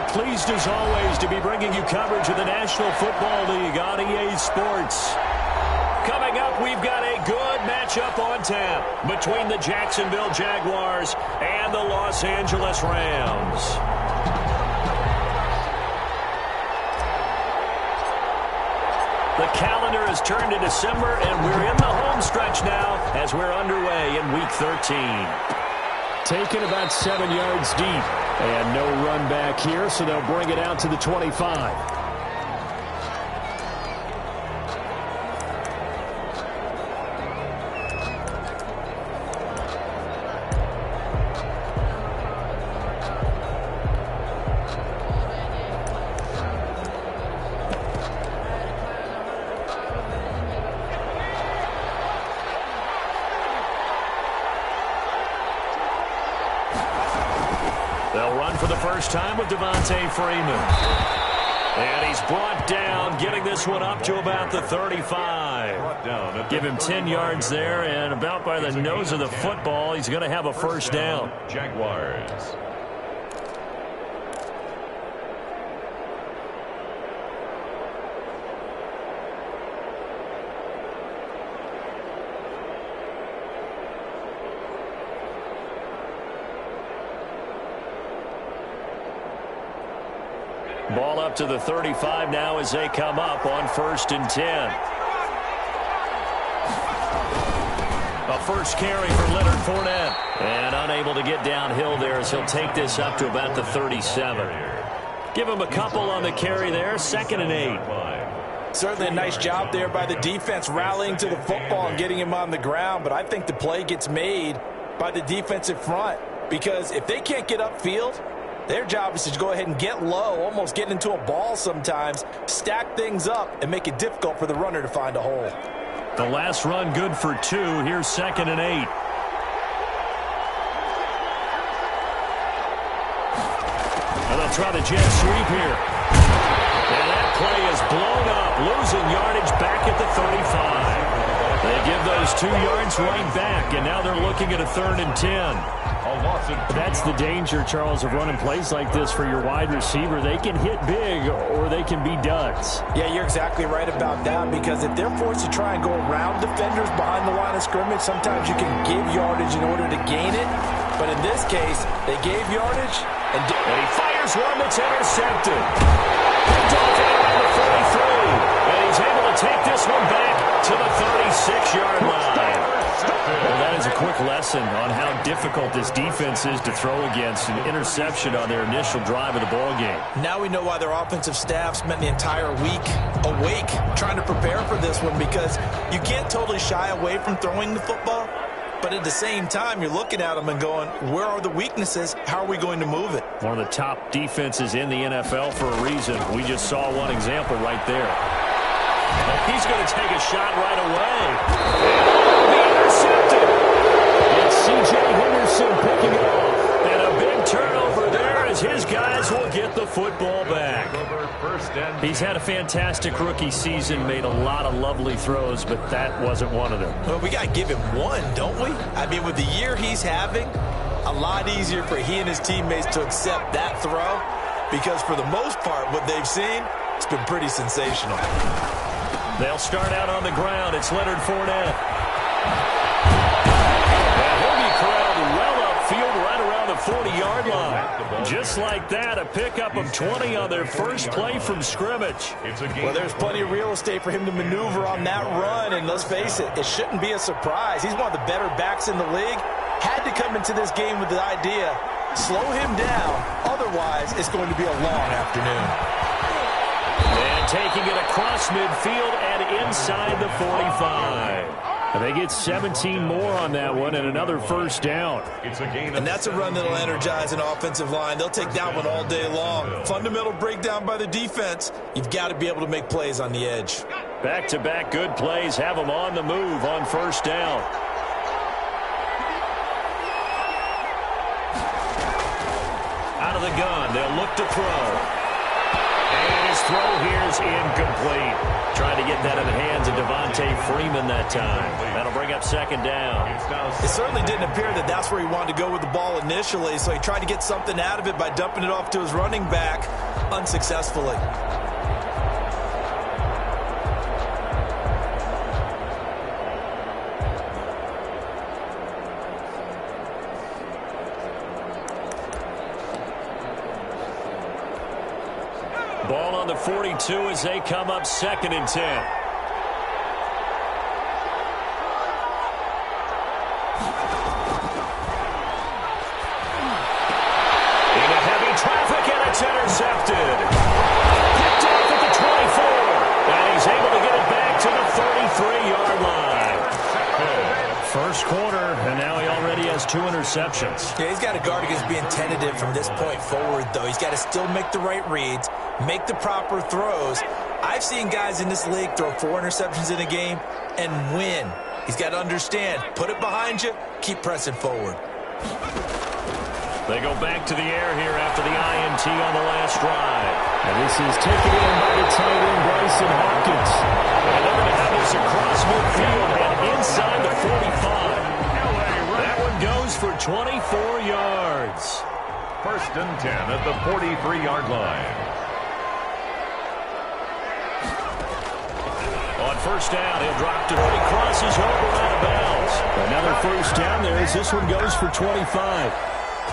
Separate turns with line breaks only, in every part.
we're pleased as always to be bringing you coverage of the National Football League on EA Sports. Coming up, we've got a good matchup on tap between the Jacksonville Jaguars and the Los Angeles Rams. The calendar has turned to December, and we're in the home stretch now as we're underway in Week 13.
Taken about 7 yards deep, and no run back here, so they'll bring it out to the 25.
They'll run for the first time with Devontae Freeman. And he's brought down, getting this one up to about the 35. Give him 10 yards there, and about by the nose of the football, he's going to have a first down.
Jaguars.
Ball up to the 35 now as they come up on 1st and 10. A first carry for Leonard Fournette. And unable to get downhill there as he'll take this up to about the 37. Give him a couple on the carry there. 2nd and 8.
Certainly a nice job there by the defense rallying to the football and getting him on the ground. But I think the play gets made by the defensive front. Because if they can't get upfield, their job is to go ahead and get low, almost get into a ball sometimes, stack things up, and make it difficult for the runner to find a hole.
The last run good for 2. Here's 2nd and 8. And they'll try the jet sweep here. And that play is blown up, losing yardage back at the 35. They give those 2 yards right back, and now they're looking at a 3rd and 10.
That's the danger, Charles, of running plays like this for your wide receiver. They can hit big or they can be duds.
Yeah, you're exactly right about that, because if they're forced to try and go around defenders behind the line of scrimmage, sometimes you can give yardage in order to gain it. But in this case, they gave yardage, and
he fires one that's intercepted. Picked off around the 43, and he's able to take this one back to the 36-yard line. Well, that is a quick lesson on how difficult this defense is to throw against. An interception on their initial drive of the ball game.
Now we know why their offensive staff spent the entire week awake trying to prepare for this one, because you can't totally shy away from throwing the football, but at the same time you're looking at them and going, where are the weaknesses? How are we going to move it?
One of the top defenses in the NFL for a reason. We just saw one example right there. He's going to take a shot right away. Intercepted.
It's C.J. Henderson picking it off.
And a big turnover there as his guys will get the football back. He's had a fantastic rookie season, made a lot of lovely throws, but that wasn't one of them.
Well, we got to give him one, don't we? I mean, with the year he's having, a lot easier for he and his teammates to accept that throw, because for the most part, what they've seen, it's been pretty sensational.
They'll start out on the ground. It's Leonard Fournette. The 40-yard line. Just like that, a pickup of 20 on their first play from scrimmage.
Well, there's plenty of real estate for him to maneuver on that run, and let's face it, it shouldn't be a surprise. He's one of the better backs in the league. Had to come into this game with the idea, slow him down, otherwise it's going to be a long afternoon.
And taking it across midfield and inside the 45.
And they get 17 more on that one and another first down.
And that's a run that'll energize an offensive line. They'll take that one all day long. Fundamental breakdown by the defense. You've got to be able to make plays on the edge.
Back-to-back good plays have them on the move on first down. Out of the gun, they'll look to throw. And his throw here's incomplete. Trying to get that in the hands of Devontae Freeman that time. That'll bring up second down.
It certainly didn't appear that that's where he wanted to go with the ball initially, so he tried to get something out of it by dumping it off to his running back unsuccessfully.
Ball on the 42 as they come up second and 10. Into heavy traffic, and it's intercepted. Picked off at the 24. And he's able to get it back to the 33-yard line. First quarter, and now he already has 2 interceptions.
Yeah, he's got to guard against being tentative from this point forward, though. He's got to still make the right reads, make the proper throws. I've seen guys in this league throw 4 interceptions in a game and win. He's got to understand, put it behind you, keep pressing forward.
They go back to the air here after the INT on the last drive.
And this is taken in by the tight end, Bryson Hopkins.
And they're going to have this across midfield and inside the 45. That one goes for 24 yards.
First and 10 at the 43-yard line.
On first down, he'll drop to he crosses over out of bounds.
Another first down there as this one goes for 25.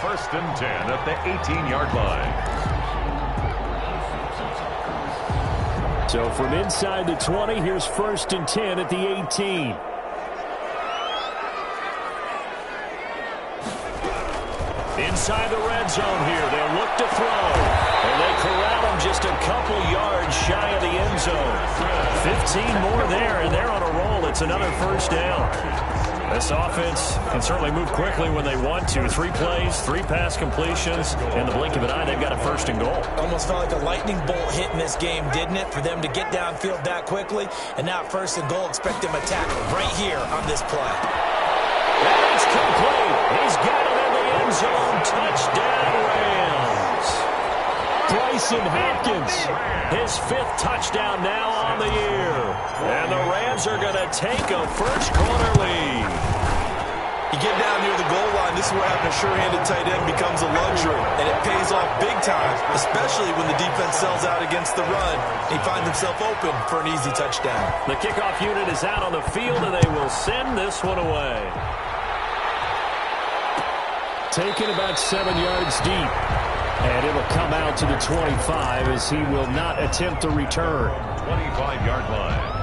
First and 10 at the 18-yard line.
So from inside the 20, here's first and 10 at the 18.
Inside the red zone here, they'll look to throw. And they corral him just a couple yards shy of the end zone. 15 more there, and they're on a roll. It's another first down. This offense can certainly move quickly when they want to. 3 plays, 3 pass completions. In the blink of an eye, they've got a first and goal.
Almost felt like a lightning bolt hit in this game, didn't it? For them to get downfield that quickly. And now first and goal, expect them to tackle right here on this play.
And it's complete. He's got it in the end zone. Touchdown, Rams.
Bryson Hopkins.
His 5th touchdown now on the year. And the Rams are going to take a first quarter lead.
You get down near the goal line, this is where having a sure-handed tight end becomes a luxury. And it pays off big time, especially when the defense sells out against the run. He finds himself open for an easy touchdown.
The kickoff unit is out on the field, and they will send this one away.
Taken about 7 yards deep. And it'll come out to the 25 as he will not attempt a return.
25-yard line.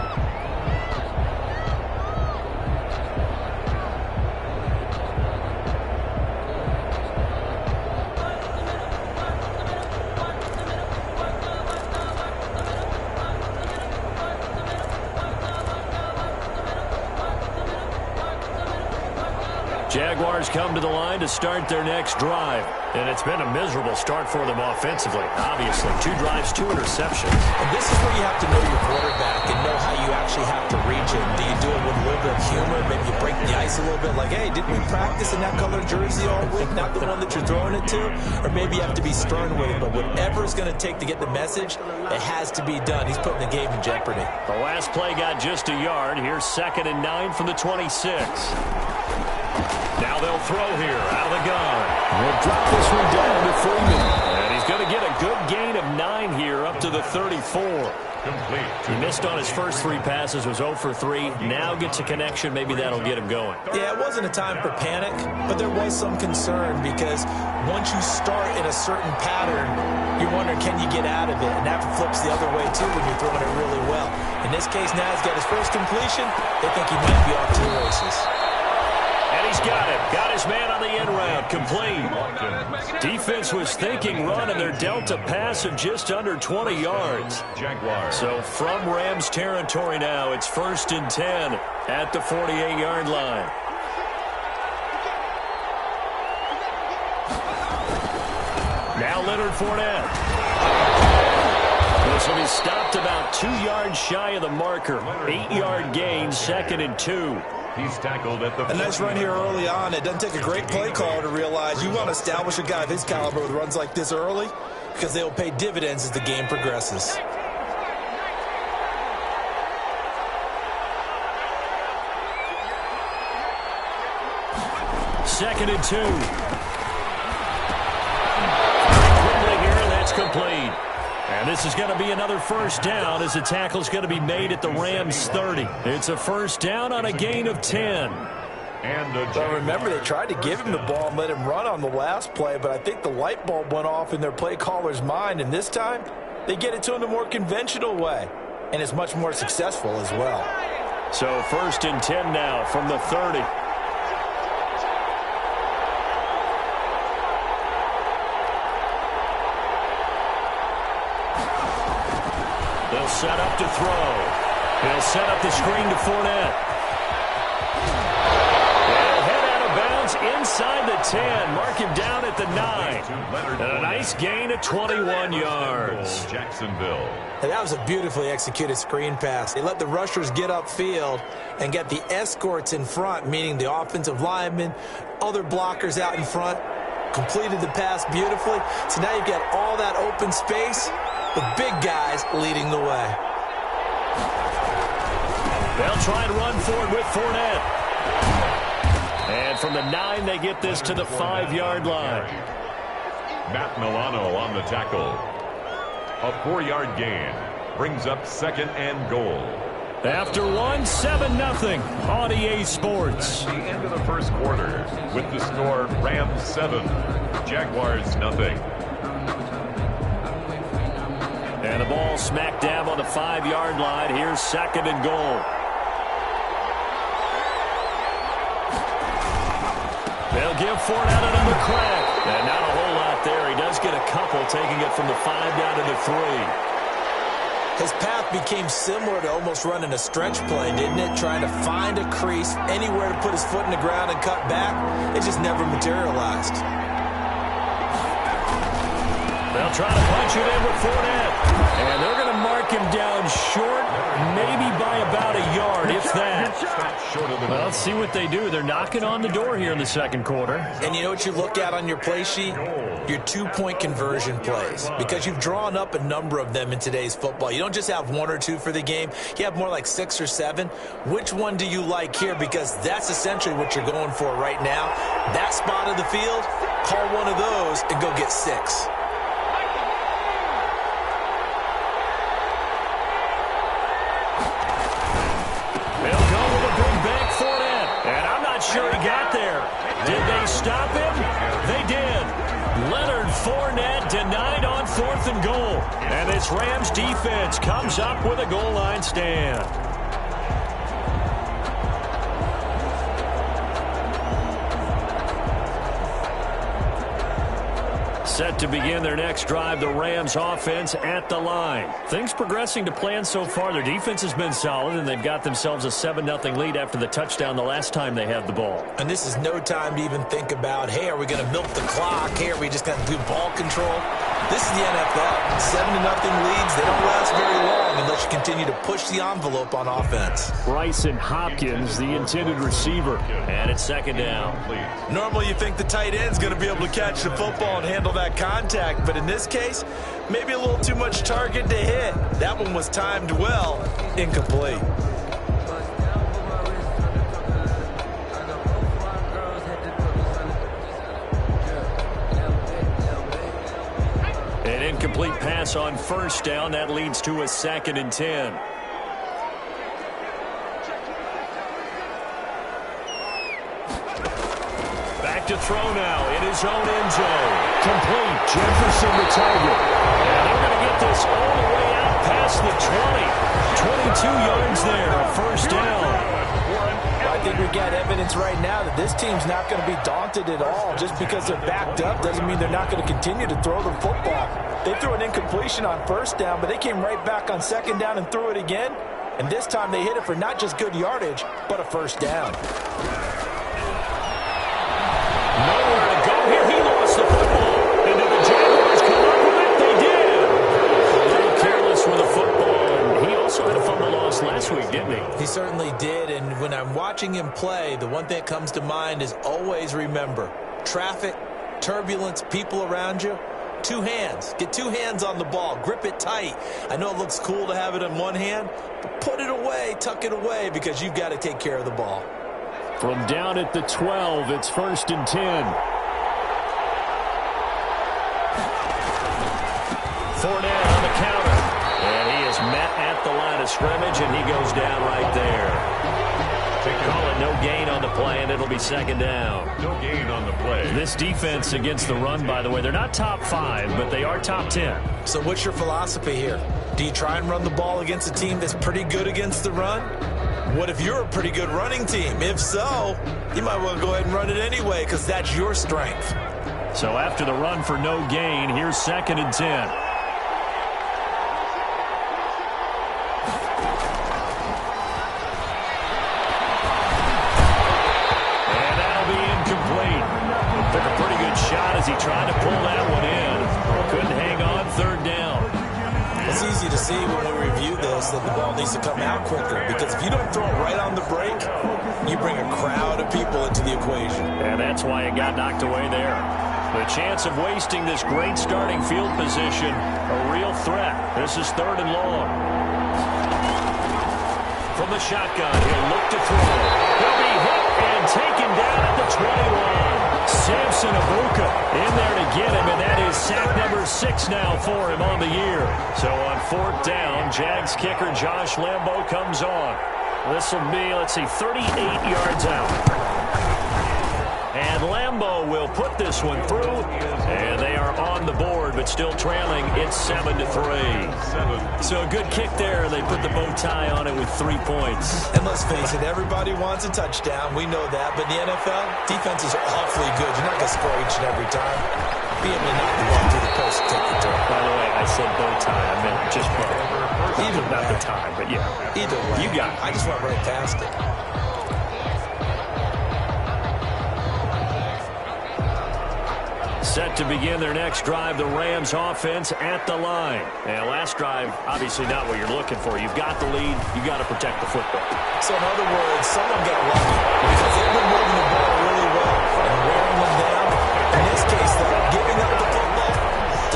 Jaguars come to the line to start their next drive. And it's been a miserable start for them offensively. Obviously, 2 drives, 2 interceptions.
And this is where you have to know your quarterback and know how you actually have to reach him. Do you do it with a little bit of humor? Maybe you break the ice a little bit like, hey, didn't we practice in that color jersey all week? Not the one that you're throwing it to? Or maybe you have to be stern with him. But whatever it's going to take to get the message, it has to be done. He's putting the game in jeopardy.
The last play got just a yard. Here's 2nd and 9 from the 26. Now they'll throw here out of the gun.
They'll drop this one down to Freeman.
And he's going to get a good gain of 9 here up to the 34.
Complete.
He missed on his first 3 passes, was 0 for 3. Now gets a connection. Maybe that'll get him going.
Yeah, it wasn't a time for panic, but there was some concern because once you start in a certain pattern, you're wondering, can you get out of it? And that flips the other way, too, when you're throwing it really well. In this case, now he's got his first completion. They think he might be off to the races.
And he's got it. Got his man on the end route. Complete. Defense was thinking run, and they're dealt a pass of just under 20 yards.
Jaguars.
So from Rams territory now, it's 1st and 10 at the 48-yard line. Now Leonard Fournette. This will be stopped about 2 yards shy of the marker. 8-yard gain, 2nd and 2.
He's tackled at the...
A nice run here early on. It doesn't take a great play caller to realize you want to establish a guy of his caliber with runs like this early because they will pay dividends as the game progresses.
2nd and 2. Quickly here, and that's complete. And this is going to be another first down as the tackle's going to be made at the Rams 30. It's a first down on a gain of 10.
Well, remember, they tried to give him the ball and let him run on the last play, but I think the light bulb went off in their play caller's mind, and this time they get it to him the more conventional way, and it's much more successful as well.
So 1st and 10 now from the 30. They'll set up to throw. He'll set up the screen to Fournette. Inside the 10, mark him down at the 9. And a nice gain of 21 yards.
Jacksonville.
And that was a beautifully executed screen pass. They let the rushers get upfield and get the escorts in front, meaning the offensive linemen, other blockers out in front, completed the pass beautifully. So now you've got all that open space with big guys leading the way.
They'll try and run forward with Fournette. And from the 9, they get this to the 5-yard line.
Matt Milano on the tackle. A 4-yard gain brings up 2nd and goal.
After 7-0 on EA Sports.
The end of the first quarter with the score Rams 7, Jaguars 0.
And the ball smack dab on the 5-yard line. Here's 2nd and goal. They'll give Fournette another crack. And not a whole lot there. He does get a couple, taking it from the 5 down to the 3.
His path became similar to almost running a stretch play, didn't it? Trying to find a crease, anywhere to put his foot in the ground and cut back. It just never materialized.
They'll try to punch it in with Fournette. And they're going to mark him down short, maybe by about a yard, if that. Well, let's see what they do. They're knocking on the door here in the second quarter.
And you know what you look at on your play sheet? Your 2-point conversion plays. Because you've drawn up a number of them in today's football. You don't just have 1 or 2 for the game. You have more like 6 or 7. Which one do you like here? Because that's essentially what you're going for right now. That spot of the field, call one of those and go get 6.
Sure he got there. Did they stop him? They did. Leonard Fournette denied on 4th and goal. And this Rams defense comes up with a goal line stand. Set to begin their next drive, the Rams offense at the line. Things progressing to plan so far. Their defense has been solid, and they've got themselves a 7-0 lead after the touchdown the last time they had the ball.
And this is no time to even think about, hey, are we going to milk the clock? Hey, are we just going to do ball control? This is the NFL. 7-0 leads, they don't last very long unless you continue to push the envelope on offense.
Bryson Hopkins, the intended receiver, and it's 2nd down.
Normally you think the tight end's going to be able to catch the football and handle that contact, but in this case, maybe a little too much target to hit. That one was timed well, incomplete.
An incomplete pass on 1st down. That leads to a 2nd and 10. Back to throw now in his own end zone. Complete. Jefferson the target. And they're going to get this all the way out past the 20. 22 yards there. A 1st down.
I think we got evidence right now that this team's not going to be daunted at all. Just because they're backed up doesn't mean they're not going to continue to throw the football. They threw an incompletion on 1st down, but they came right back on 2nd down and threw it again. And this time they hit it for not just good yardage, but a 1st down.
Nowhere to go here. He lost the football. And did the Jaguars come up with it? They did. A little careless with the football. And he also had a fumble loss last week, didn't he?
He certainly did. And when I'm watching him play, the one thing that comes to mind is always remember, traffic, turbulence, people around you. 2 hands. Get 2 hands on the ball. Grip it tight. I know it looks cool to have it in one hand, but put it away, tuck it away, because you've got to take care of the ball.
From down at the 12, it's 1st and 10. Fournette on the counter. And he is met at the line of scrimmage, and he goes down right there. Call it no gain on the play, and it'll be 2nd down.
No gain on the play.
This defense against the run, by the way, they're not top 5, but they are top 10.
So what's your philosophy here? Do you try and run the ball against a team that's pretty good against the run? What if you're a pretty good running team? If so, you might want to go ahead and run it anyway because that's your strength.
So after the run for no gain, here's 2nd and 10. Took a pretty good shot as he tried to pull that one in. Couldn't hang on, 3rd down.
It's easy to see when we review this that the ball needs to come out quicker because if you don't throw it right on the break, you bring a crowd of people into the equation.
And that's why it got knocked away there. The chance of wasting this great starting field position, a real threat. This is 3rd and long. From the shotgun, he'll look to throw. He'll be hit and taken down at the 21. Samson Abuka in there to get him, and that is sack number 6 now for him on the year. So on 4th down, Jags kicker Josh Lambo comes on. This will be, 38 yards out. And Lambo will put this one through, and they are on the board, but still trailing. It's 7-3. So a good kick there. They put the bow tie on it with 3 points.
And let's face it, everybody wants a touchdown. We know that. But in the NFL, defenses are awfully good. You're not going to score each and every time. Be able to knock the ball through the post and take the turn.
By the way, I said bow tie. I meant just bow.
Either
not
way.
the tie, but yeah.
Either way.
You got it.
I just went right past it.
Set to begin their next drive, the Rams offense at the line. And last drive, obviously not what you're looking for. You've got the lead. You've got to protect the football.
So in other words, someone got lucky because they've been moving the ball really well and wearing them down. In this case, though, giving up the football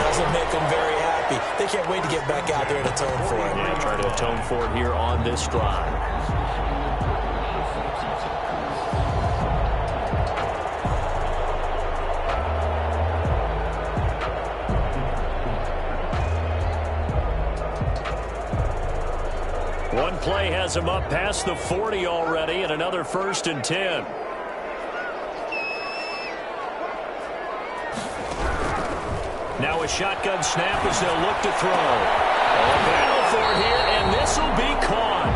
doesn't make them very happy. They can't wait to get back out there and atone for it.
Yeah, try to atone for it here on this drive. One play has him up past the 40 already, and another 1st and 10. Now a shotgun snap as they'll look to throw. A battle for it here, and this will be caught.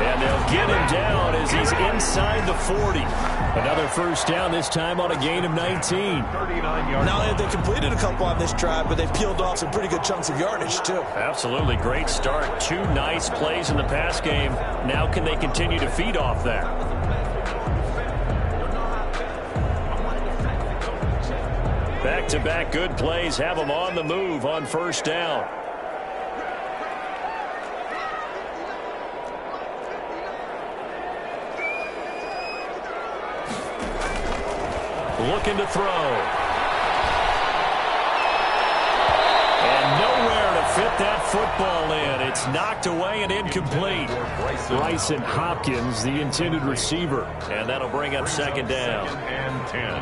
And they'll get him down as he's inside the 40. Another 1st down, this time on a gain of 19.
39 yards.
Not only have they completed a couple on this drive, but they peeled off some pretty good chunks of yardage, too.
Absolutely great start. 2 nice plays in the pass game. Now can they continue to feed off that? Back-to-back good plays have them on the move on 1st down. Looking to throw. And nowhere to fit that football in. It's knocked away and incomplete. Bryson Hopkins, the intended receiver. And that'll bring up 2nd down.
2nd and 10.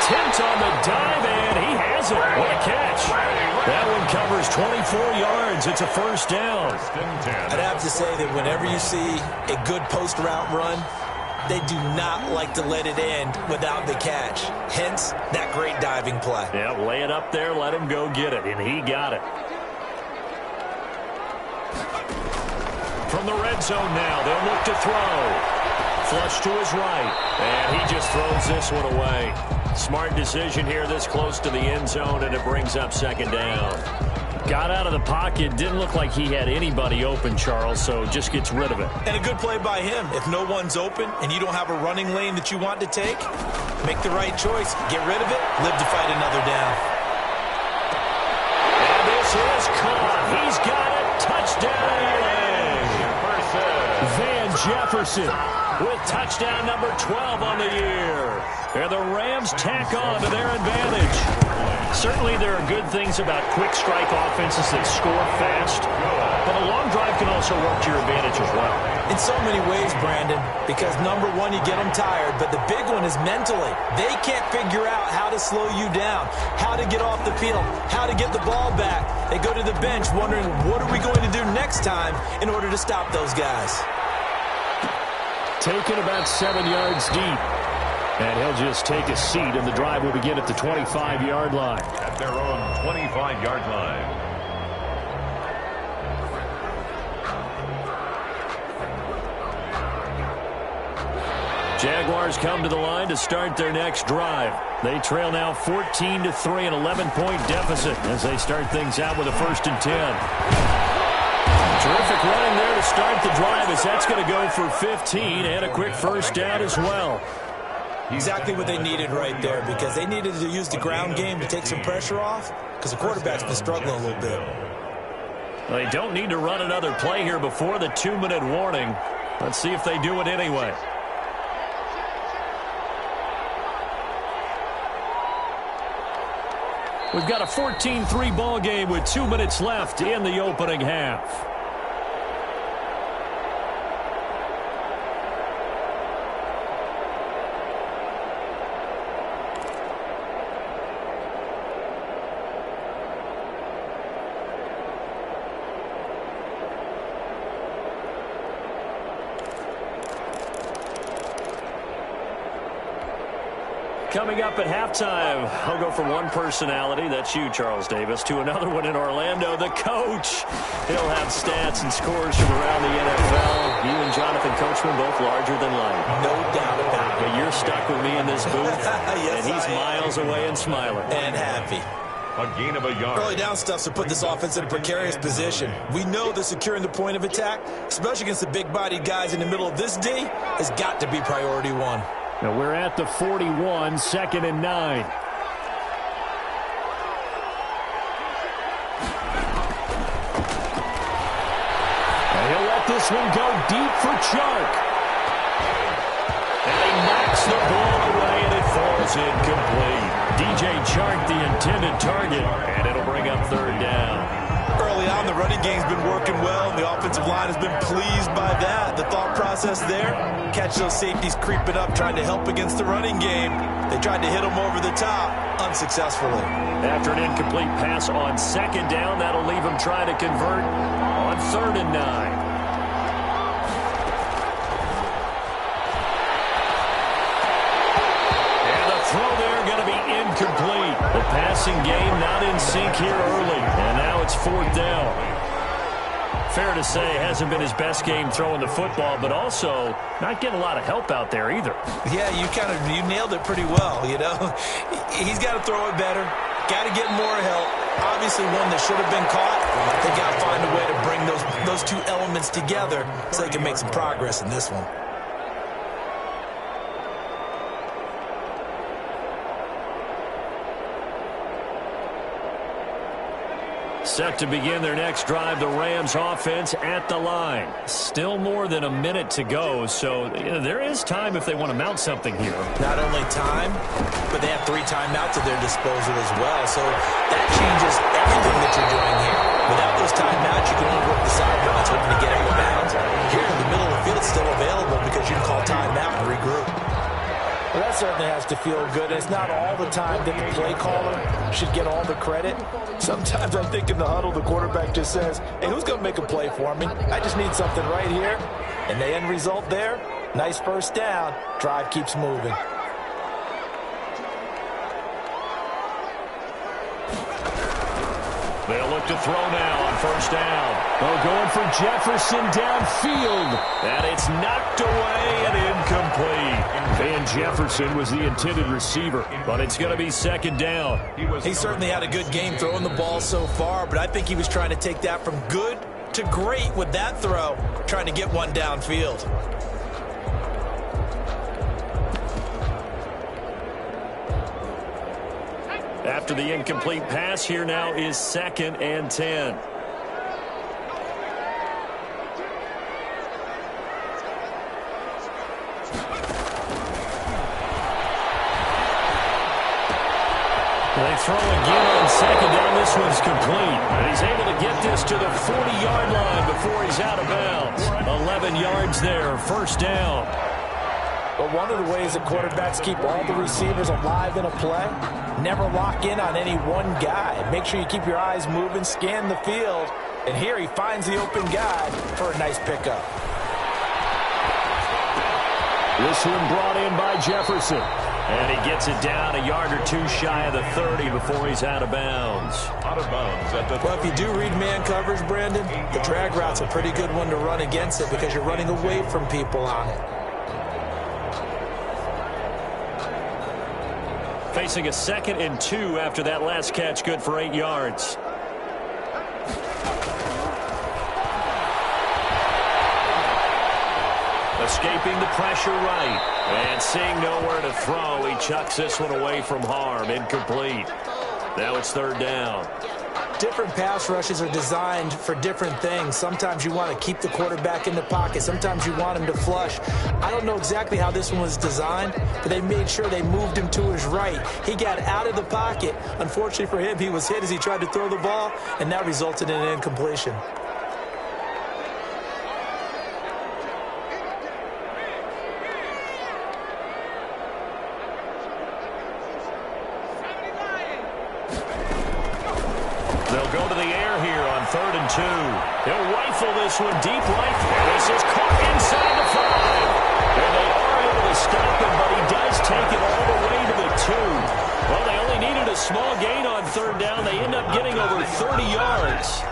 Attempt on the dive, and he has it. What a catch. That one covers 24 yards. It's a 1st down.
I'd have to say that whenever you see a good post route run, they do not like to let it end without the catch. Hence, that great diving play.
Yeah, lay it up there, let him go get it, and he got it. From the red zone now, they'll look to throw. Flush to his right, and he just throws this one away. Smart decision here this close to the end zone, and it brings up 2nd down. Got out of the pocket, didn't look like he had anybody open, Charles, so just gets rid of it.
And a good play by him. If no one's open and you don't have a running lane that you want to take, make the right choice. Get rid of it, live to fight another down.
And this is caught. He's got it. Touchdown. Van Jefferson with touchdown number 12 on the year. And the Rams tack on to their advantage. Certainly there are good things about quick strike offenses that score fast, but a long drive can also work to your advantage as well.
In so many ways, Brandon, because number one, you get them tired, but the big one is mentally. They can't figure out how to slow you down, how to get off the field, how to get the ball back. They go to the bench wondering, what are we going to do next time in order to stop those guys?
Taken about 7 yards deep. And he'll just take a seat, and the drive will begin at the 25-yard line.
At their own 25-yard line.
Jaguars come to the line to start their next drive. They trail now 14-3, an 11-point deficit as they start things out with a 1st and 10. Terrific running there to start the drive as that's going to go for 15 and a quick first down as well.
Exactly what they needed right there, because they needed to use the ground game to take some pressure off, because the quarterback's been struggling a little bit.
They don't need to run another play here before the 2-minute warning. Let's see if they do it anyway. We've got a 14-3 ball game with 2 minutes left in the opening half. Coming up at halftime, I'll go from one personality, that's you, Charles Davis, to another one in Orlando, the coach. He'll have stats and scores from around the NFL. You and Jonathan Coachman both larger than life.
No doubt about it.
But you're stuck with me in this booth,
Yes,
and he's miles away and smiling.
And happy.
A gain of a yard.
Early down stuffs to put this offense in a precarious position. We know that securing the point of attack, especially against the big-bodied guys in the middle of this D, has got to be priority one.
Now we're at the 41, 2nd and 9. And he'll let this one go deep for Chark. And he knocks the ball away, and it falls incomplete. DJ Chark, the intended target, and it'll bring up 3rd down.
Early on, the running game's been working well, and the offensive line has been pleased by that. The thought process there, catch those safeties creeping up, trying to help against the running game. They tried to hit them over the top, unsuccessfully.
After an incomplete pass on 2nd down, that'll leave them trying to convert on 3rd and 9. Incomplete. The passing game not in sync here early. And now it's 4th down. Fair to say, hasn't been his best game throwing the football, but also not getting a lot of help out there either.
Yeah, you nailed it pretty well, you know. He's got to throw it better. Got to get more help. Obviously one that should have been caught. They got to find a way to bring those two elements together so they can make some progress in this one.
Set to begin their next drive, the Rams offense at the line. Still more than a minute to go, so there is time if they want to mount something here.
Not only time, but they have 3 timeouts at their disposal as well, so that changes everything that you're doing here. Without those timeouts, you can only work the sidelines hoping to get out of bounds. Here in the middle of the field, it's still available because you can call timeout and regroup. Well, that certainly has to feel good. It's not all the time that the play caller should get all the credit. Sometimes I think in the huddle, the quarterback just says, hey, who's going to make a play for me? I just need something right here. And the end result there, nice first down. Drive keeps moving.
They'll look to throw now on 1st down. Oh, going for Jefferson downfield. And it's knocked away and incomplete. Van Jefferson was the intended receiver, but it's going to be 2nd down.
He certainly had a good game throwing the ball so far, but I think he was trying to take that from good to great with that throw, trying to get one downfield.
After the incomplete pass, here now is 2nd and 10. They throw again on second down. This one's complete. And he's able to get this to the 40-yard line before he's out of bounds. 11 yards there, first down.
But one of the ways that quarterbacks keep all the receivers alive in a play, never lock in on any one guy. Make sure you keep your eyes moving, scan the field. And here he finds the open guy for a nice pickup.
This one brought in by Jefferson. And he gets it down a yard or two shy of the 30 before he's out of bounds.
Out of bounds at the...
Well, if you do read man coverage, Brandon, the drag route's a pretty good one to run against it because you're running away from people on it.
Facing a 2nd and 2 after that last catch, good for 8 yards. Escaping the pressure right. And seeing nowhere to throw, he chucks this one away from harm. Incomplete. Now it's 3rd down.
Different pass rushes are designed for different things. Sometimes you want to keep the quarterback in the pocket. Sometimes you want him to flush. I don't know exactly how this one was designed, but they made sure they moved him to his right. He got out of the pocket. Unfortunately for him, he was hit as he tried to throw the ball, and that resulted in an incompletion.
Go to the air here on 3rd and 2. He'll rifle this one deep right. And this is caught inside the 5. And they are able to stop him, but he does take it all the way to the 2. Well, they only needed a small gain on 3rd down. They end up getting over 30 yards.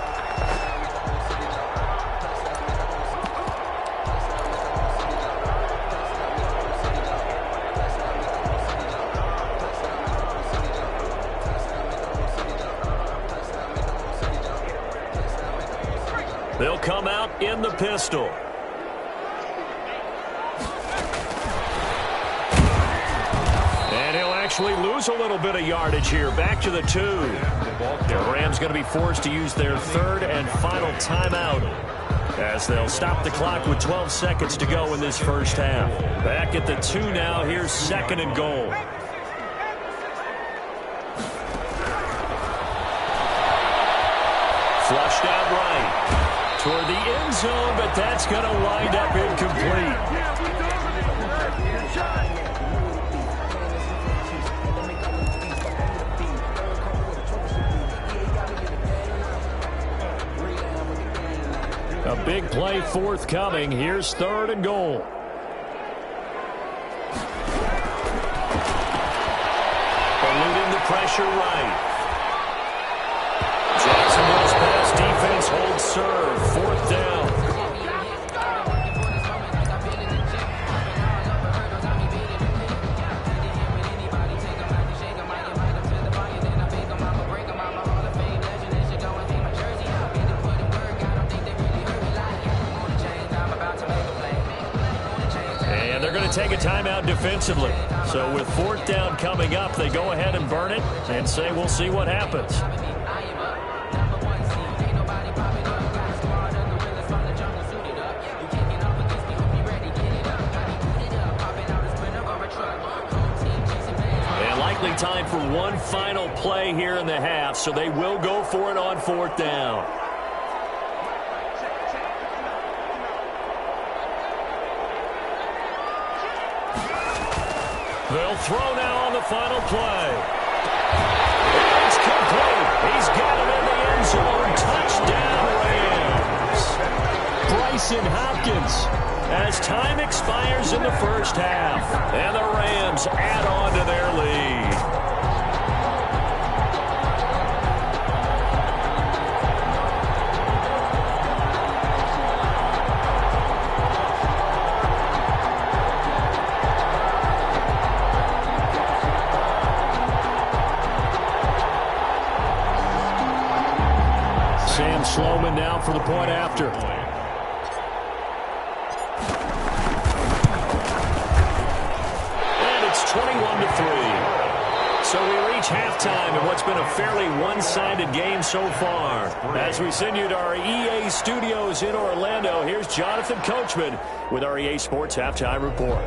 They'll come out in the pistol. And he'll actually lose a little bit of yardage here. Back to the 2. The Rams going to be forced to use their 3rd and final timeout as they'll stop the clock with 12 seconds to go in this first half. Back at the 2 now. Here's 2nd and goal. Flushed out right. Toward the end zone, but that's going to wind up incomplete. A big play forthcoming. Here's 3rd and goal. Eluding the pressure right. Jacksonville's pass defense holds serve. 4th down. And they're going to take a timeout defensively. So with 4th down coming up, they go ahead and burn it and say we'll see what happens. Time for one final play here in the half, so they will go for it on 4th down. They'll throw now on the final play. It's complete. He's got it in the end zone. Touchdown, Rams. Bryson Hopkins as time expires in the first half. And the Rams add on to their lead. Sam Sloman now for the point after. And it's 21-3. So we reach halftime in what's been a fairly one-sided game so far. As we send you to our EA studios in Orlando, here's Jonathan Coachman with our EA Sports Halftime Report.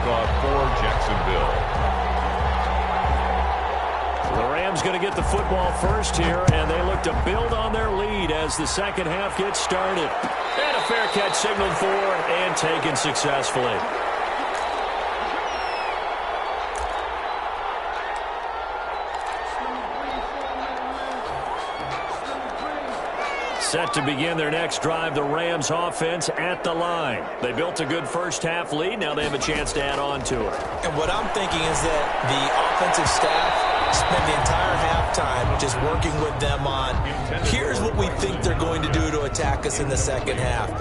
kickoff for Jacksonville.
The Rams going to get the football first here, and they look to build on their lead as the second half gets started. And a fair catch signaled for and taken successfully. Set to begin their next drive, the Rams offense at the line. They built a good first half lead. Now they have a chance to add on to it.
And what I'm thinking is that the offensive staff spend the entire halftime just working with them on, here's what we think they're going to do to attack us in the second half.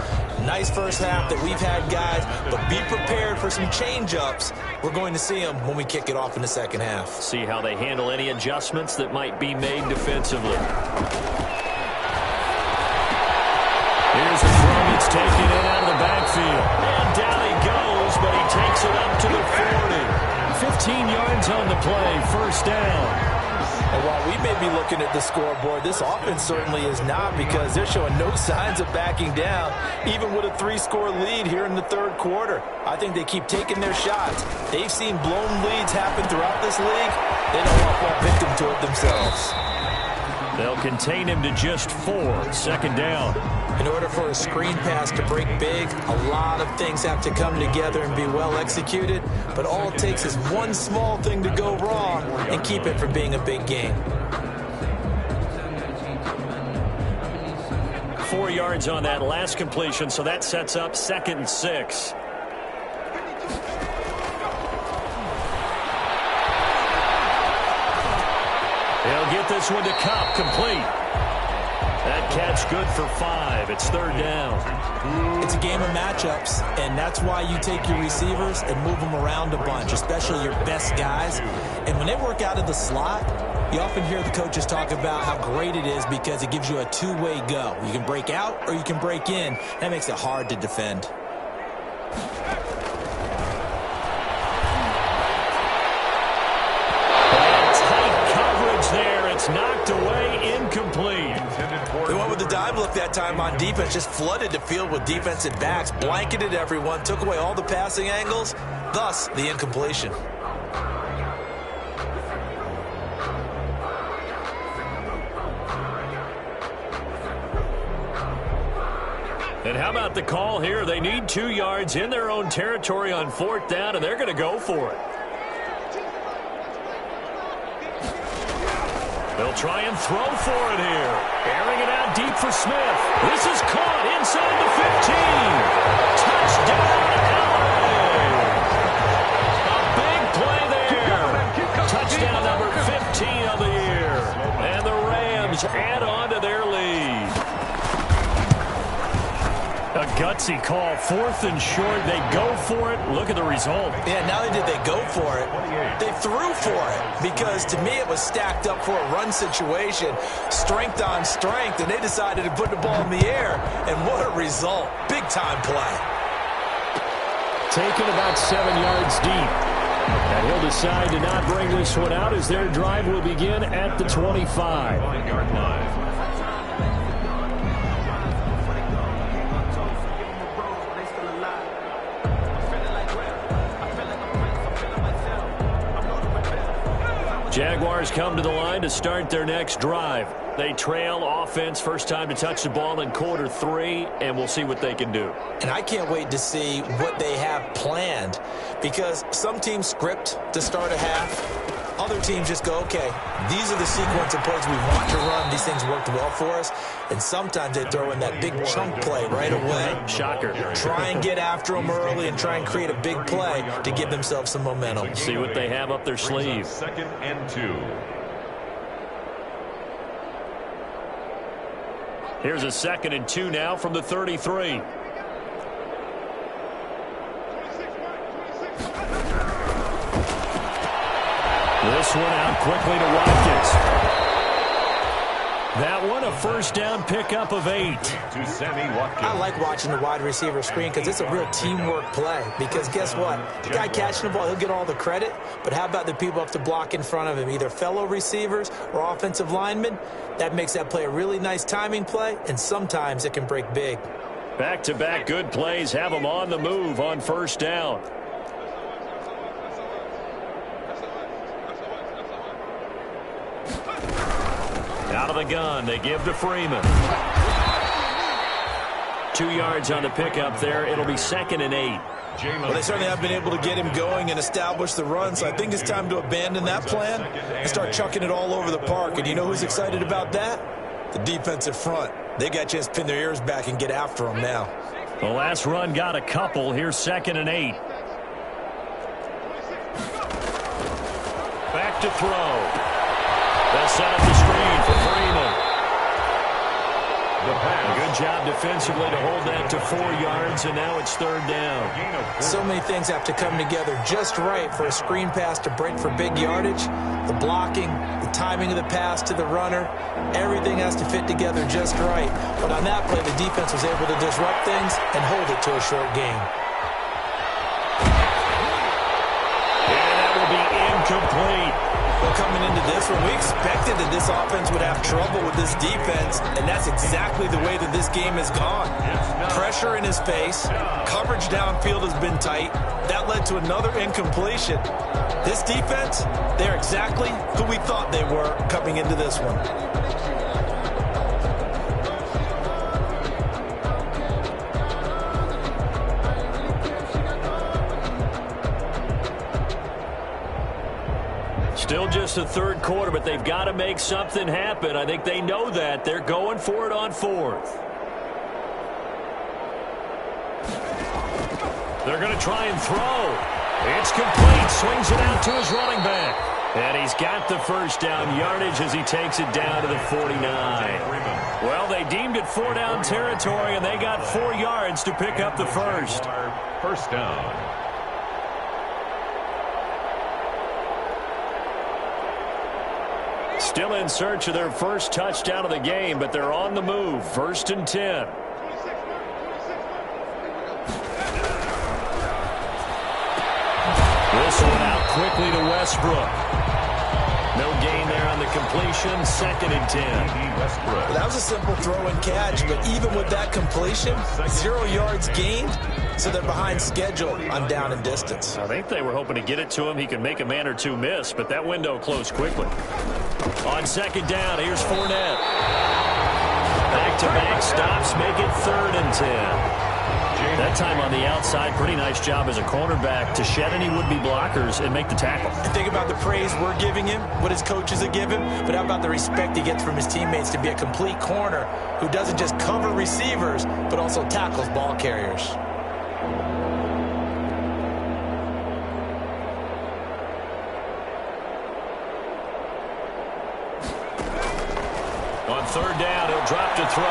Nice first half that we've had, guys, but be prepared for some change-ups. We're going to see them when we kick it off in the second half.
See how they handle any adjustments that might be made defensively. Here's a throw. It's taken in out of the backfield. And down he goes, but he takes it up to the 40. 15 yards on the play, first down.
And while we may be looking at the scoreboard, this offense certainly is not, because they're showing no signs of backing down, even with a 3-score lead here in the third quarter. I think they keep taking their shots. They've seen blown leads happen throughout this league. They don't want to fall victim to it themselves.
They'll contain him to just 4, second down.
In order for a screen pass to break big, a lot of things have to come together and be well executed, but all it takes is one small thing to go wrong and keep it from being a big game.
4 yards on that last completion, so that sets up 2nd and 6. He'll get this one to Cobb, complete. That catch good for 5. It's 3rd down.
It's a game of matchups, and that's why you take your receivers and move them around a bunch, especially your best guys. And when they work out of the slot, you often hear the coaches talk about how great it is because it gives you a two-way go. You can break out or you can break in. That makes it hard to defend.
Knocked away, incomplete.
They went with the dime look that time on defense, just flooded the field with defensive backs, blanketed everyone, took away all the passing angles, thus the incompletion.
And how about the call here? They need 2 yards in their own territory on 4th down, and they're going to go for it. They'll try and throw for it here. Airing it out deep for Smith. This is caught inside the 15. Touchdown, LA! A big play there. Touchdown number 15 of the year. And the Rams add on to their lead. A gutsy call. 4th and short. They go for it. Look at the result.
Yeah, not only did they go for it, they threw for it, because to me it was stacked up for a run situation, strength on strength, and they decided to put the ball in the air, and what a result. Big-time play.
Taken about 7 yards deep. And he'll decide to not bring this one out as their drive will begin at the 25.
1-yard line.
Jaguars come to the line to start their next drive. They trail offense, first time to touch the ball in quarter 3, and we'll see what they can do.
And I can't wait to see what they have planned, because some teams script to start a half. Other teams just go, okay, these are the sequence of plays we want to run. These things worked well for us. And sometimes they throw in that big chunk play right away.
Shocker.
Try and get after them early and try and create a big play to give themselves some momentum.
See what they have up their sleeve.
2nd and 2.
Here's a 2nd and 2 now from the 33. This one out quickly to Watkins. That one a first down pickup of 8.
To Sammy Watkins.
I like watching the wide receiver screen because it's a real teamwork play. Because guess what? The guy catching the ball, he'll get all the credit. But how about the people up to block in front of him, either fellow receivers or offensive linemen? That makes that play a really nice timing play, and sometimes it can break big.
Back-to-back good plays have them on the move on first down. Out of the gun, they give to Freeman. 2 yards on the pickup there. It'll be 2nd and 8.
Well, they certainly have been able to get him going and establish the run, so I think it's time to abandon that plan and start chucking it all over the park. And you know who's excited about that? The defensive front. They got a chance to pin their ears back and get after him now.
The last run got a couple. Here's 2nd and 8. Back to throw. They'll set up the screen for Freeman. A good job defensively to hold that to 4 yards, and now it's 3rd down.
So many things have to come together just right for a screen pass to break for big yardage. The blocking, the timing of the pass to the runner, everything has to fit together just right. But on that play, the defense was able to disrupt things and hold it to a short game.
And that will be incomplete.
Well, coming into this one, we expected that this offense would have trouble with this defense, and that's exactly the way that this game has gone. Pressure in his face, coverage downfield has been tight. That led to another incompletion. This defense, they're exactly who we thought they were coming into this one.
Still just the 3rd quarter, but they've got to make something happen. I think they know that. They're going for it on 4th. They're going to try and throw. It's complete. Swings it out to his running back. And he's got the first down yardage as he takes it down to the 49. Well, they deemed it 4-down territory, and they got 4 yards to pick up the first.
First down.
Still in search of their first touchdown of the game, but they're on the move. 1st and 10. This one out quickly to Westbrook. No gain there on the completion. 2nd and 10.
Well, that was a simple throw and catch, but even with that completion, 0 yards gained, so they're behind schedule on down and distance.
I think they were hoping to get it to him. He could make a man or two miss, but that window closed quickly. On 2nd down, here's Fournette. Back-to-back stops make it 3rd and 10. That time on the outside, pretty nice job as a cornerback to shed any would-be blockers and make the tackle.
And think about the praise we're giving him, what his coaches are giving, but how about the respect he gets from his teammates to be a complete corner who doesn't just cover receivers, but also tackles ball carriers.
On 3rd down, he'll drop to throw.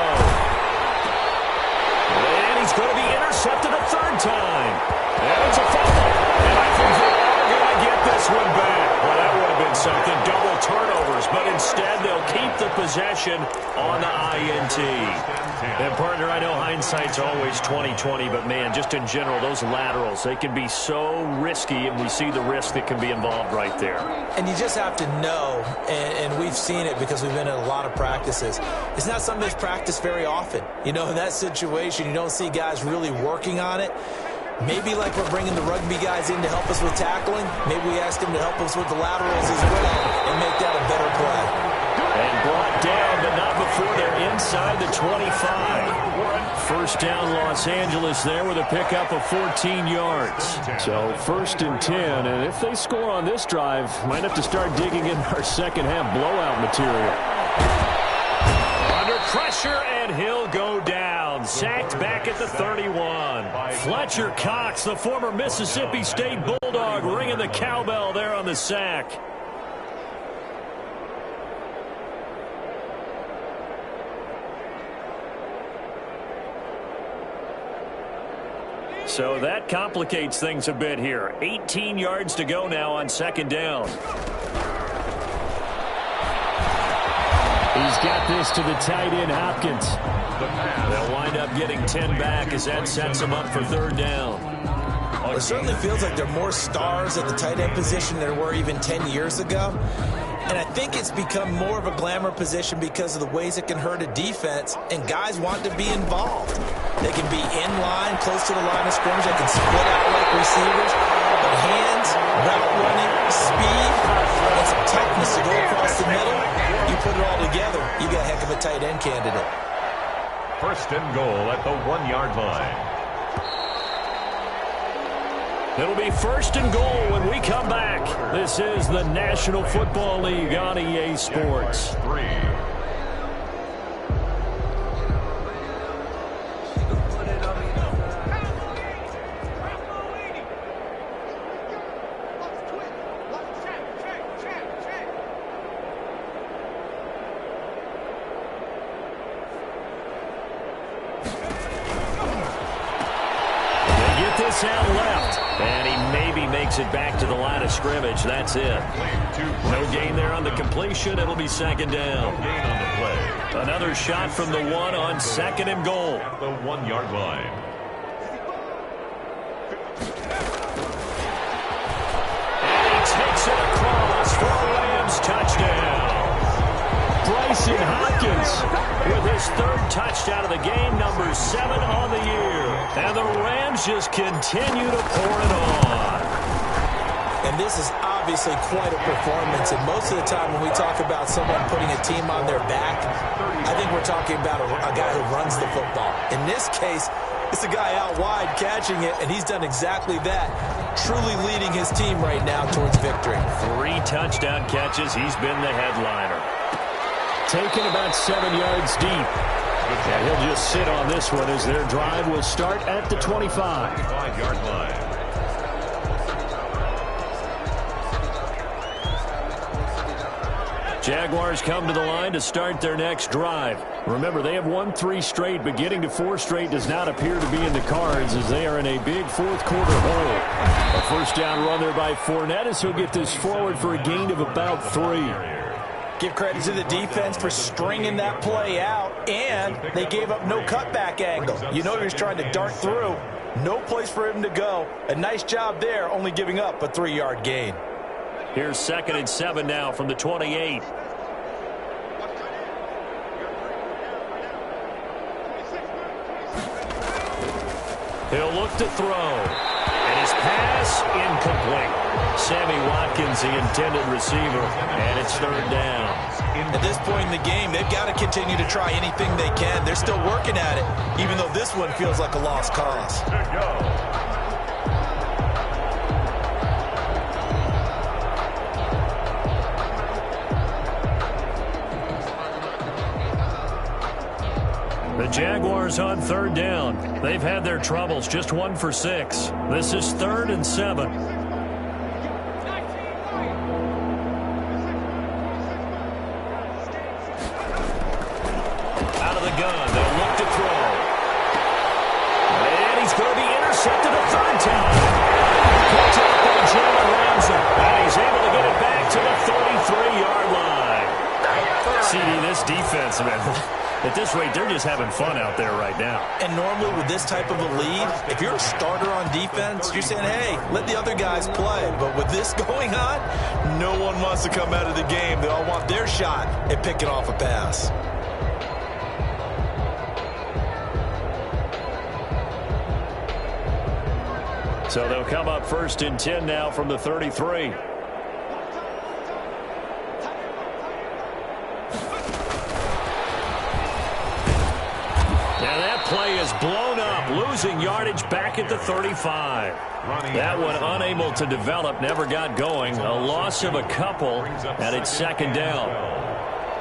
And he's going to be intercepted a 3rd time. And it's a fumble. And I think they are going to get this one back. Well, that would have been something. Double turnovers. But instead, they'll keep the possession on the INT. And, partner, I know hindsight's always 20/20, but, man, just in general, those laterals, they can be so risky, and we see the risk that can be involved right there.
And you just have to know, and we've seen it because we've been in a lot of practices, it's not something that's practiced very often. You know, in that situation, you don't see guys really working on it. Maybe like we're bringing the rugby guys in to help us with tackling, maybe we asked them to help us with the laterals as well and make that a better play.
And brought down, but not before they're inside the 25. First down, Los Angeles there with a pickup of 14 yards. So 1st and 10, and if they score on this drive, might have to start digging in our second-half blowout material. Under pressure, and he'll go down. Sacked back at the 31. Fletcher Cox, the former Mississippi State Bulldog, ringing the cowbell there on the sack. So that complicates things a bit here. 18 yards to go now on 2nd down. He's got this to the tight end, Hopkins. They'll wind up getting 10 back as that sets them up for 3rd down.
Well, it certainly feels like there are more stars at the tight end position than there were even 10 years ago. And I think it's become more of a glamour position because of the ways it can hurt a defense, and guys want to be involved. They can be in line, close to the line of scrimmage. They can split out like receivers. But hands, route running, speed, and some toughness to go across the middle. You put it all together, you got a heck of a tight end candidate.
First and goal at the 1-yard line.
It'll be first and goal when we come back. This is the National Football League on EA Sports.
3.
This out left, and he maybe makes it back to the line of scrimmage. That's it. No gain there on the completion. It'll be second down.
No gain on the play.
Another shot from the 1 on second and goal.
At the 1-yard line.
And he takes it across for a Rams touchdown. Bryson Hopkins with his 3rd touchdown of the game, number 7 on the year. And the Rams just continue to pour it on.
And this is obviously quite a performance. And most of the time when we talk about someone putting a team on their back, I think we're talking about a guy who runs the football. In this case, it's a guy out wide catching it, and he's done exactly that, truly leading his team right now towards victory.
3 touchdown catches. He's been the headliner. Taken about 7 yards deep. And he'll just sit on this one as their drive will start at the 25.
5-yard line.
Jaguars come to the line to start their next drive. Remember, they have won 3 straight, but getting to 4 straight does not appear to be in the cards as they are in a big 4th quarter hole. A first down run there by Fournette as he'll get this forward for a gain of about 3.
Give credit to the defense for stringing that play out, and they gave up no cutback angle. You know he was trying to dart through. No place for him to go. A nice job there, only giving up a 3-yard gain.
Here's 2nd and 7 now from the 28. He'll look to throw. And his pass incomplete. Sammy Watkins, the intended receiver, and it's 3rd down.
At this point in the game, they've got to continue to try anything they can. They're still working at it, even though this one feels like a lost cause.
The Jaguars on 3rd down. They've had their troubles, just 1 for 6. This is 3rd and 7. Gun. They'll look to throw. And he's going to be intercepted a 3rd time. Picked up by Jalen Ramsey. And he's able to get it back to the 33-yard line. CD, this defense, man, at this rate, they're just having fun out there right now.
And normally with this type of a lead, if you're a starter on defense, you're saying, hey, let the other guys play. But with this going on, no one wants to come out of the game. They all want their shot at picking off a pass.
So they'll come up 1st and 10 now from the 33. Now that play is blown up, losing yardage back at the 35. That one unable to develop, never got going. A loss of a couple, and it's 2nd down.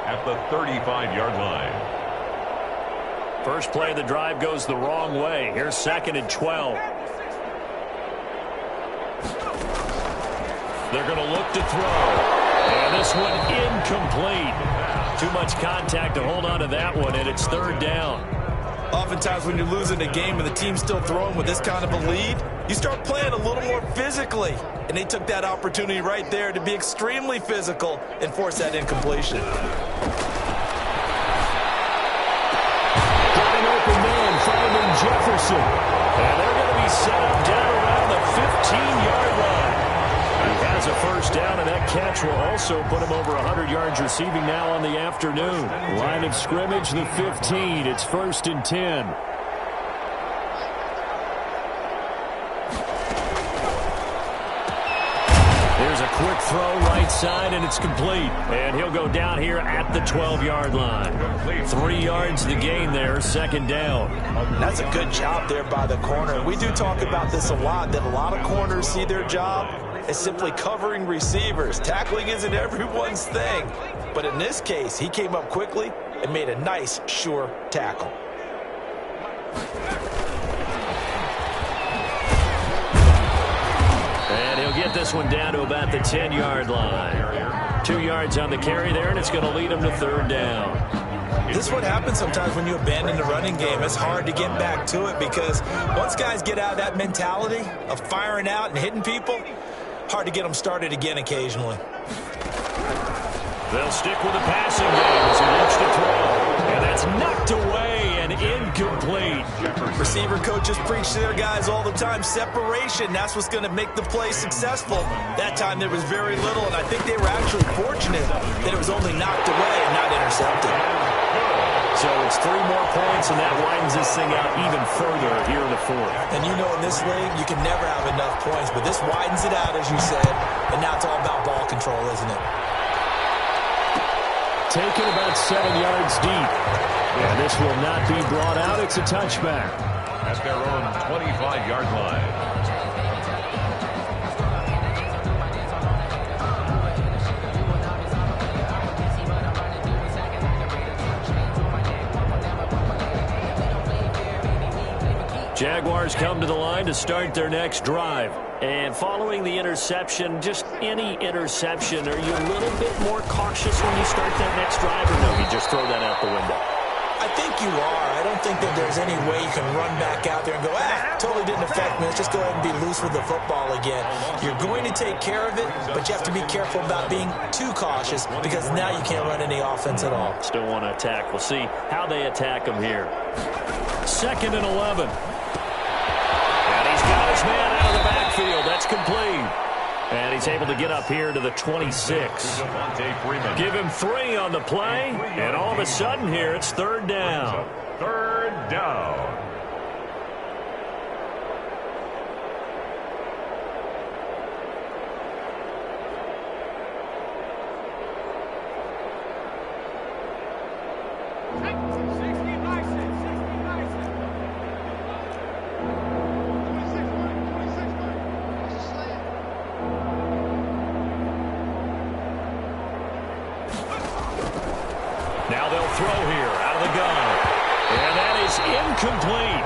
At the 35-yard line.
First play of the drive goes the wrong way. Here's 2nd and 12. They're going to look to throw. And this one incomplete. Too much contact to hold on to that one, and it's 3rd down.
Oftentimes when you're losing a game and the team's still throwing with this kind of a lead, you start playing a little more physically. And they took that opportunity right there to be extremely physical and force that incompletion.
Got an open man, finding Jefferson. And they're going to be set up down around the 15-yard line. He has a first down, and that catch will also put him over 100 yards receiving now on the afternoon. Line of scrimmage, the 15. It's 1st and 10. Here's a quick throw right side, and it's complete. And he'll go down here at the 12-yard line. 3 yards the gain there, second down.
That's a good job there by the corner. We do talk about this a lot, that a lot of corners see their job as simply covering receivers. Tackling isn't everyone's thing. But in this case, he came up quickly and made a nice, sure tackle.
And he'll get this one down to about the 10-yard line. 2 yards on the carry there, and it's going to lead him to third down.
This is what happens sometimes when you abandon the running game. It's hard to get back to it because once guys get out of that mentality of firing out and hitting people, hard to get them started again occasionally.
They'll stick with the passing game as he looks to throw. And that's knocked away and incomplete.
Receiver coaches preach to their guys all the time. Separation, that's what's going to make the play successful. That time there was very little, and I think they were actually fortunate that it was only knocked away and not intercepted.
So it's 3 more points, and that widens this thing out even further here in the fourth.
And you know in this league, you can never have enough points, but this widens it out, as you said, and now it's all about ball control, isn't it?
Taken about 7 yards deep. And this will not be brought out. It's a touchback.
At their own 25-yard line.
Jaguars come to the line to start their next drive. And following the interception, just any interception, are you a little bit more cautious when you start that next drive, or no, you just throw that out the window?
I think you are. I don't think that there's any way you can run back out there and go, totally didn't affect me. Let's just go ahead and be loose with the football again. You're going to take care of it, but you have to be careful about being too cautious because now you can't run any offense at all.
Still want to attack. We'll see how they attack them here. 2nd and 11. And he's got his man out of the backfield. That's complete. And he's able to get up here to the 26. Give him 3 on the play, and all of a sudden here it's third down.
Third down.
Now they'll throw here out of the gun. And that is incomplete.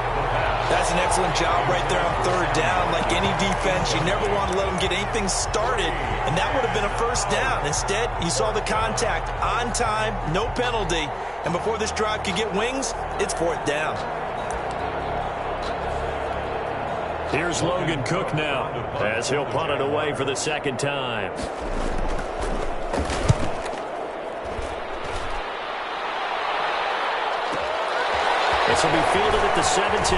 That's an excellent job right there on third down. Like any defense, you never want to let them get anything started, and that would have been a first down. Instead, you saw the contact on time, no penalty, and before this drive could get wings, it's fourth down.
Here's Logan Cook now as he'll punt it away for the second time. This will be fielded at the 17.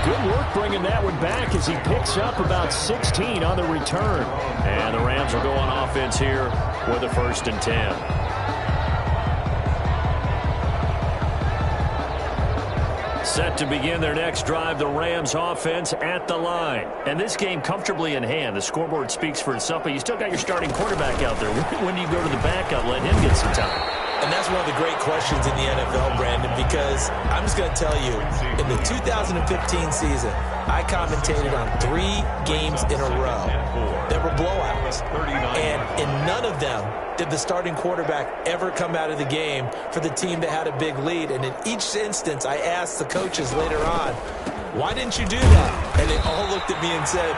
Good work bringing that one back as he picks up about 16 on the return. And the Rams will go on offense here with a 1st and 10. Set to begin their next drive, the Rams offense at the line. And this game comfortably in hand. The scoreboard speaks for itself, but you still got your starting quarterback out there. When do you go to the backup, let him get some time?
And that's one of the great questions in the NFL, Brandon, because I'm just going to tell you, in the 2015 season, I commentated on 3 games in a row that were blowouts. And in none of them did the starting quarterback ever come out of the game for the team that had a big lead. And in each instance, I asked the coaches later on, why didn't you do that? And they all looked at me and said,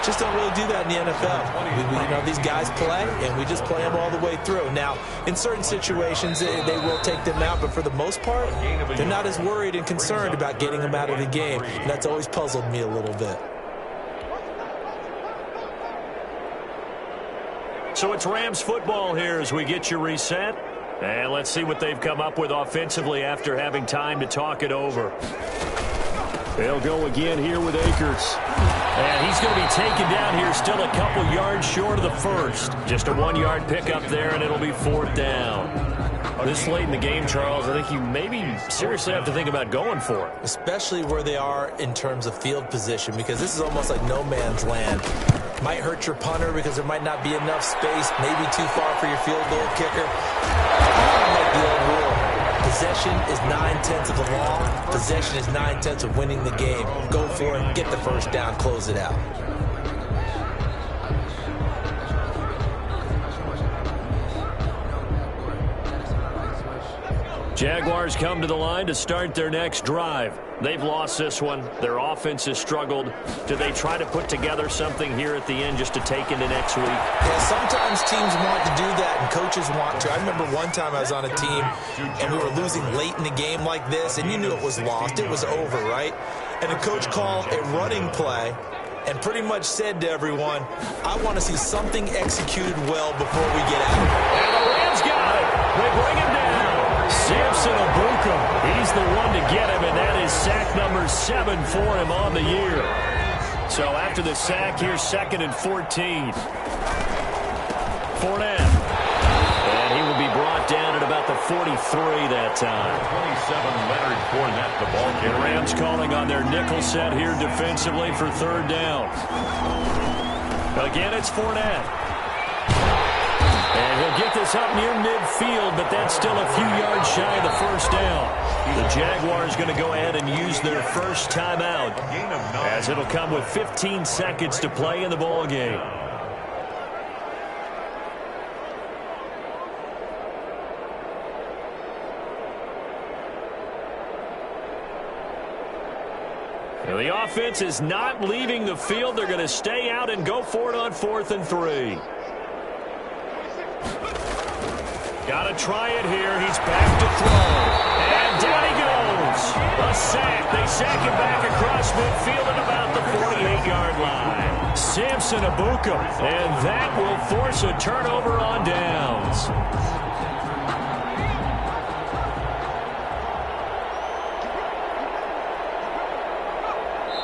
just don't really do that in the NFL. You know, these guys play, and we just play them all the way through. Now, in certain situations, they will take them out, but for the most part, they're not as worried and concerned about getting them out of the game, and that's always puzzled me a little bit.
So it's Rams football here as we get you reset. And let's see what they've come up with offensively after having time to talk it over. They'll go again here with Akers. And he's going to be taken down here still a couple yards short of the first. Just a 1-yard pickup there, and it'll be 4th down. This late in the game, Charles, I think you maybe seriously have to think about going for it.
Especially where they are in terms of field position, because this is almost like no man's land. Might hurt your punter because there might not be enough space, maybe too far for your field goal kicker. Like the old rule, possession is 9/10 of the law. Possession is 9/10 of winning the game. Go for it, get the first down, close it out.
Jaguars come to the line to start their next drive. They've lost this one. Their offense has struggled. Do they try to put together something here at the end just to take into next week?
Yeah, sometimes teams want to do that, and coaches want to. I remember one time I was on a team, and we were losing late in the game like this, and you knew it was lost. It was over, right? And the coach called a running play and pretty much said to everyone, I want to see something executed well before we get out.
And the Rams got it. They bring him down. Samson Abuka, he's the one to get him, and that is sack number 7 for him on the year. So after the sack, here's 2nd and 14. Fournette. And he will be brought down at about the 43 that time.
27, Leonard Fournette, the ball carrier.
The Rams calling on their nickel set here defensively for 3rd down. Again, it's Fournette. And he'll get this up near midfield, but that's still a few yards shy of the first down. The Jaguars going to go ahead and use their first timeout, as it'll come with 15 seconds to play in the ball game. Now the offense is not leaving the field. They're going to stay out and go for it on 4th and 3. Got to try it here. He's back to throw. And down he goes. A sack. They sack him back across midfield at about the 48-yard line. Samson Abuka. And that will force a turnover on downs.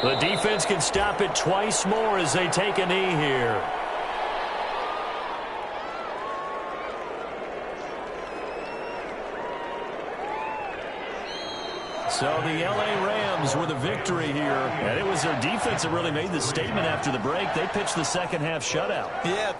The defense can stop it twice more as they take a knee here. So the L.A. Rams with a victory here. And it was their defense that really made the statement after the break. They pitched the second half shutout.
Yeah.